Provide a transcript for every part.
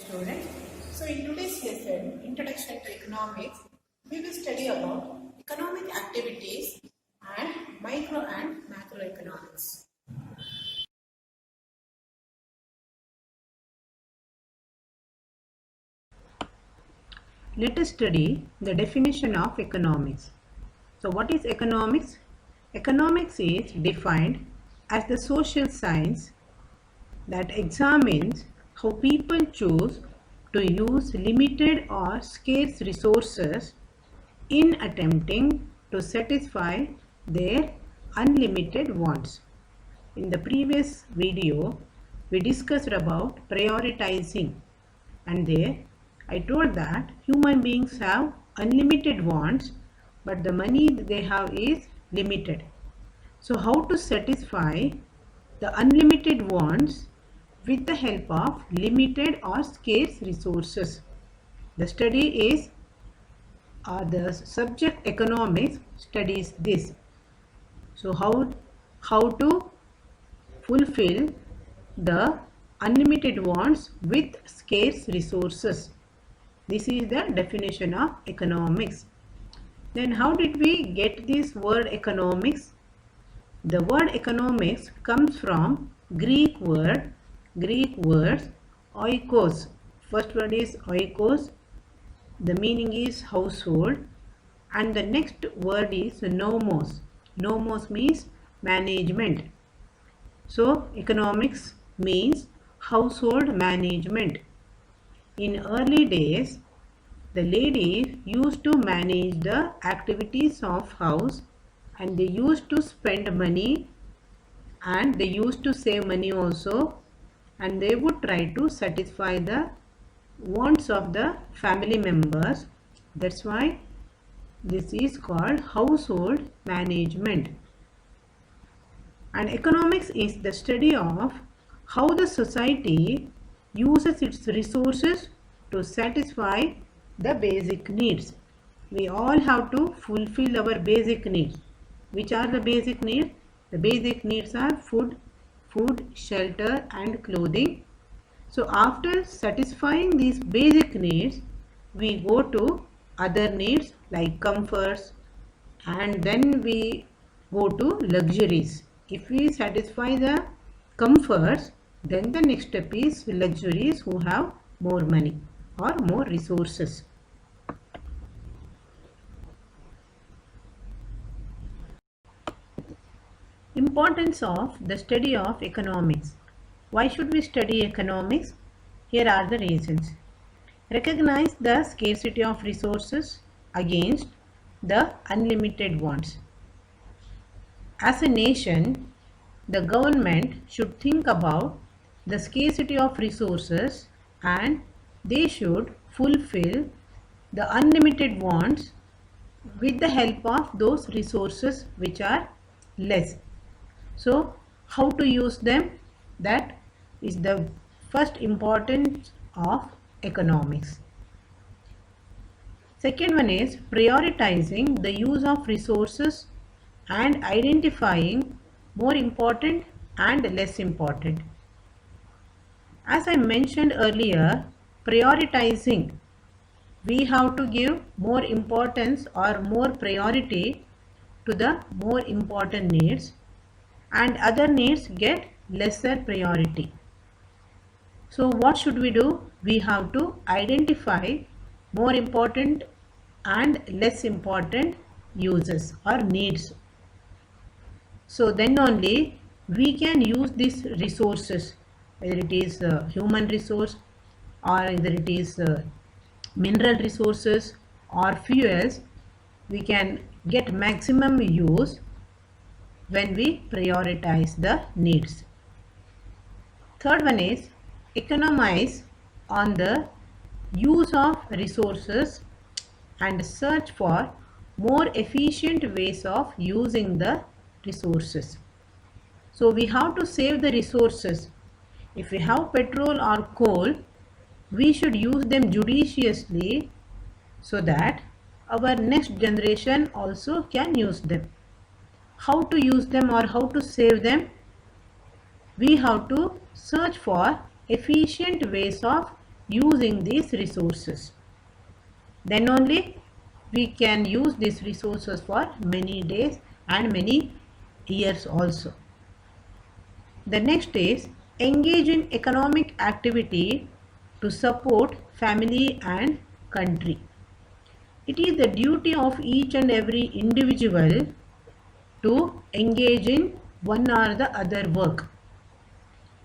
Student. So in today's lesson, Introduction to Economics, we will study about economic activities and micro and macroeconomics. Let us study the definition of economics. So what is economics? Economics is defined as the social science that examines how people choose to use limited or scarce resources in attempting to satisfy their unlimited wants. In the previous video, we discussed about prioritizing, and there I told that human beings have unlimited wants, but the money they have is limited. So how to satisfy the unlimited wants with the help of limited or scarce resources? The study is the subject economics studies this. So how to fulfill the unlimited wants with scarce resources. This is the definition of economics. Then how did we get this word economics? The word economics comes from Greek words oikos. First word is oikos. The meaning is household, and the next word is nomos. Nomos means management. So economics means household management. In early days, the ladies used to manage the activities of house, and they used to spend money, and they used to save money also, and they would try to satisfy the wants of the family members. That's why this is called household management. And economics is the study of how the society uses its resources to satisfy the basic needs. We all have to fulfill our basic needs. Which are the basic needs? The basic needs are food, shelter and clothing. So after satisfying these basic needs, we go to other needs like comforts, and then we go to luxuries. If we satisfy the comforts, then the next step is luxuries who have more money or more resources. Importance of the study of economics. Why should we study economics? Here are the reasons. Recognize the scarcity of resources against the unlimited wants. As a nation, the government should think about the scarcity of resources, and they should fulfill the unlimited wants with the help of those resources which are less. So how to use them? That is the first importance of economics. Second one is prioritizing the use of resources and identifying more important and less important. As I mentioned earlier, prioritizing, we have to give more importance or more priority to the more important needs, and other needs get lesser priority. So what should we do? We have to identify more important and less important uses or needs. So then only we can use these resources, whether it is human resource or whether it is mineral resources or fuels, we can get maximum use when we prioritize the needs. Third one is economize on the use of resources and search for more efficient ways of using the resources. So we have to save the resources. If we have petrol or coal, we should use them judiciously so that our next generation also can use them. How to use them or how to save them? We have to search for efficient ways of using these resources. Then only we can use these resources for many days and many years also. The next is engage in economic activity to support family and country. It is the duty of each and every individual to engage in one or the other work,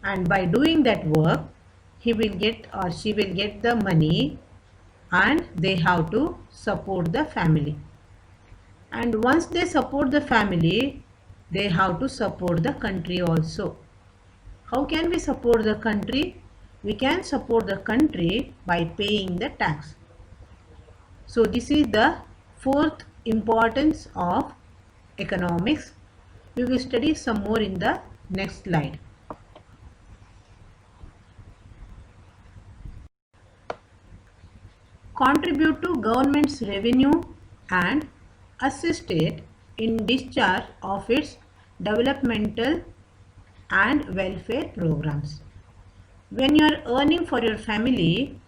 and by doing that work he will get or she will get the money, and they have to support the family. And once they support the family, they have to support the country also. How can we support the country? We can support the country by paying the tax. So this is the fourth importance of economics. We will study some more in the next slide. Contribute to government's revenue and assist it in discharge of its developmental and welfare programs. When you are earning for your family,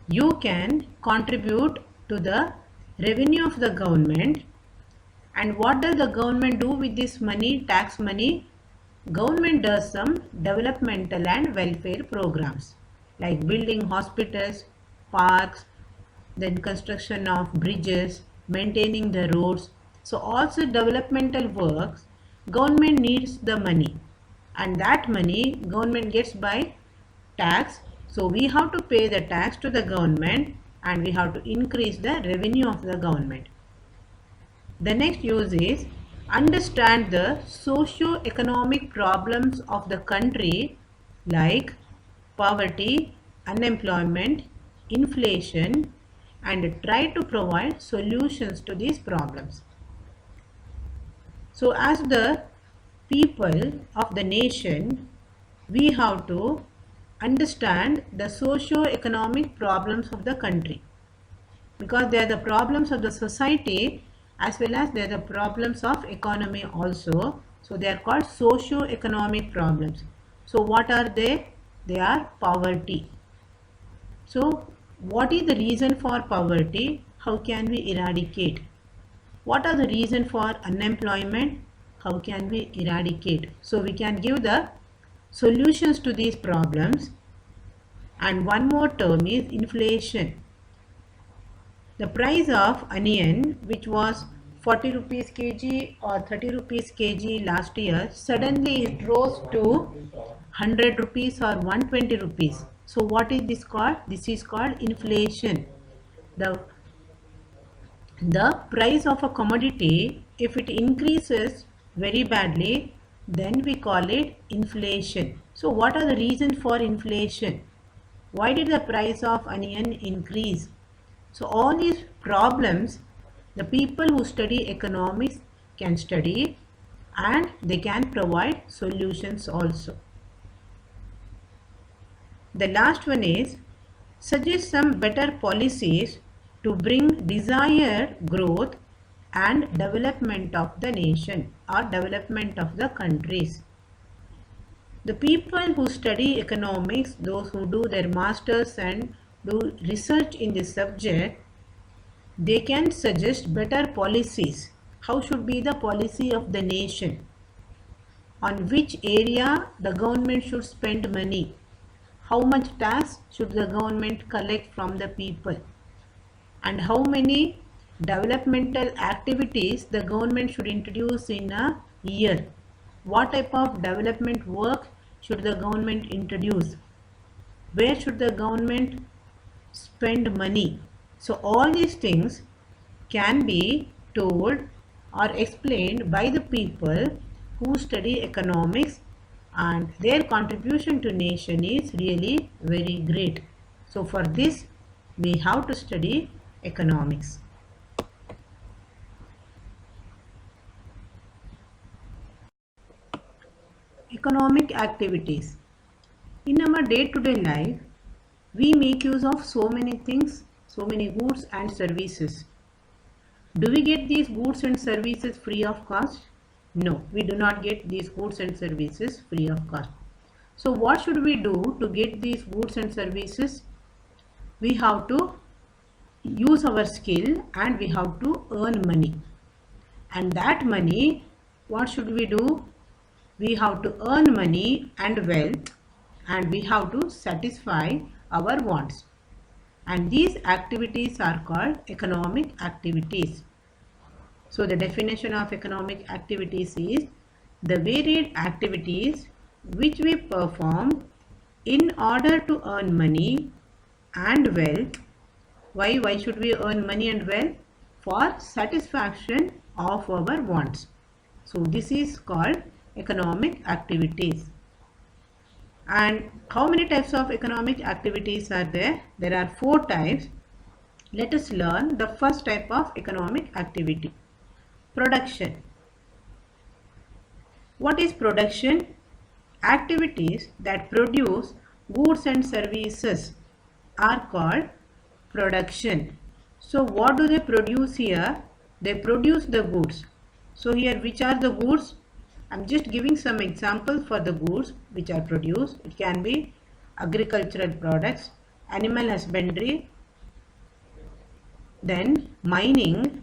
you can contribute to the revenue of the government. And what does the government do with this money, tax money? Government does some developmental and welfare programs like building hospitals, parks, then construction of bridges, maintaining the roads. So also developmental works, government needs the money, and that money government gets by tax. So we have to pay the tax to the government, and we have to increase the revenue of the government. The next use is understand the socio-economic problems of the country like poverty, unemployment, inflation, and try to provide solutions to these problems. So as the people of the nation, we have to understand the socio-economic problems of the country, because they are the problems of the society as well as they are the problems of economy also. So they are called socio-economic problems. So what are they? They are poverty. So what is the reason for poverty? How can we eradicate? What are the reason for unemployment? How can we eradicate? So we can give the solutions to these problems. And one more term is inflation. The price of onion, which was 40 rupees kg or 30 rupees kg last year, suddenly it rose to 100 rupees or 120 rupees. So what is this called? This is called inflation. The price of a commodity, if it increases very badly, then we call it inflation. So what are the reasons for inflation? Why did the price of onion increase? So all these problems, the people who study economics can study, and they can provide solutions also. The last one is suggest some better policies to bring desired growth and development of the nation or development of the countries. The people who study economics, those who do their masters and do research in this subject, they can suggest better policies. How should be the policy of the nation? On which area the government should spend money? How much tax should the government collect from the people? And how many developmental activities the government should introduce in a year? What type of development work should the government introduce? Where should the government spend money? So all these things can be told or explained by the people who study economics, and their contribution to nation is really very great. So for this we have to study economics. Economic activities. In our day-to-day life, we make use of so many things, so many goods and services. Do we get these goods and services free of cost? No, we do not get these goods and services free of cost. So what should we do to get these goods and services? we have to use our skill and we have to earn money. And that money, what should we do? We have to earn money and wealth, and we have to satisfy our wants. And these activities are called economic activities. So the definition of economic activities is the varied activities which we perform in order to earn money and wealth. Why should we earn money and wealth? For satisfaction of our wants. So this is called economic activities. And how many types of economic activities are there? There are 4 types. Let us learn the first type of economic activity. Production. What is production? Activities that produce goods and services are called production. So what do they produce here? They produce the goods. So here, which are the goods? I'm just giving some examples for the goods which are produced. It can be agricultural products, animal husbandry, then mining,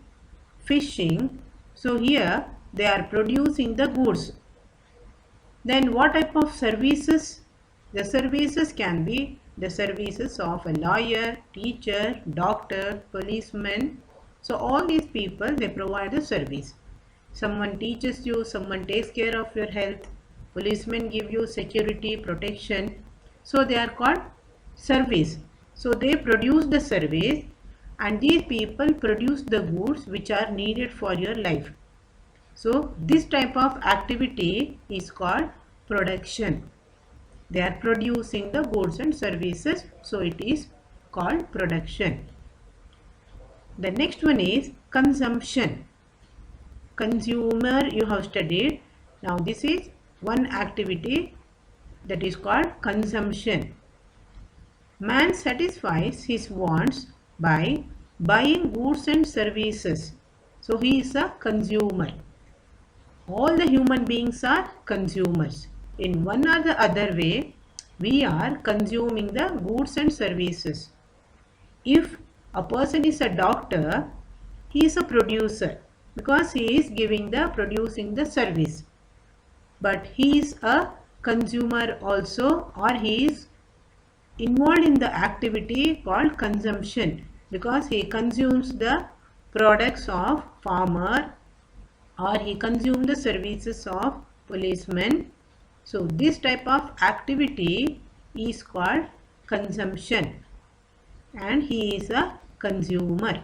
fishing. So here they are producing the goods. Then what type of services? The services can be the services of a lawyer, teacher, doctor, policeman. So all these people, they provide the service. Someone teaches you, someone takes care of your health, policemen give you security, protection. So they are called service. So they produce the service, and these people produce the goods which are needed for your life. So this type of activity is called production. They are producing the goods and services, so it is called production. The next one is consumption. Consumer, you have studied. Now this is one activity that is called consumption. Man satisfies his wants by buying goods and services. So he is a consumer. All the human beings are consumers. In one or the other way, we are consuming the goods and services. If a person is a doctor, he is a producer because he is producing the service. But he is a consumer also, or he is involved in the activity called consumption because he consumes the products of farmer, or he consumes the services of policemen. So this type of activity is called consumption, and he is a consumer.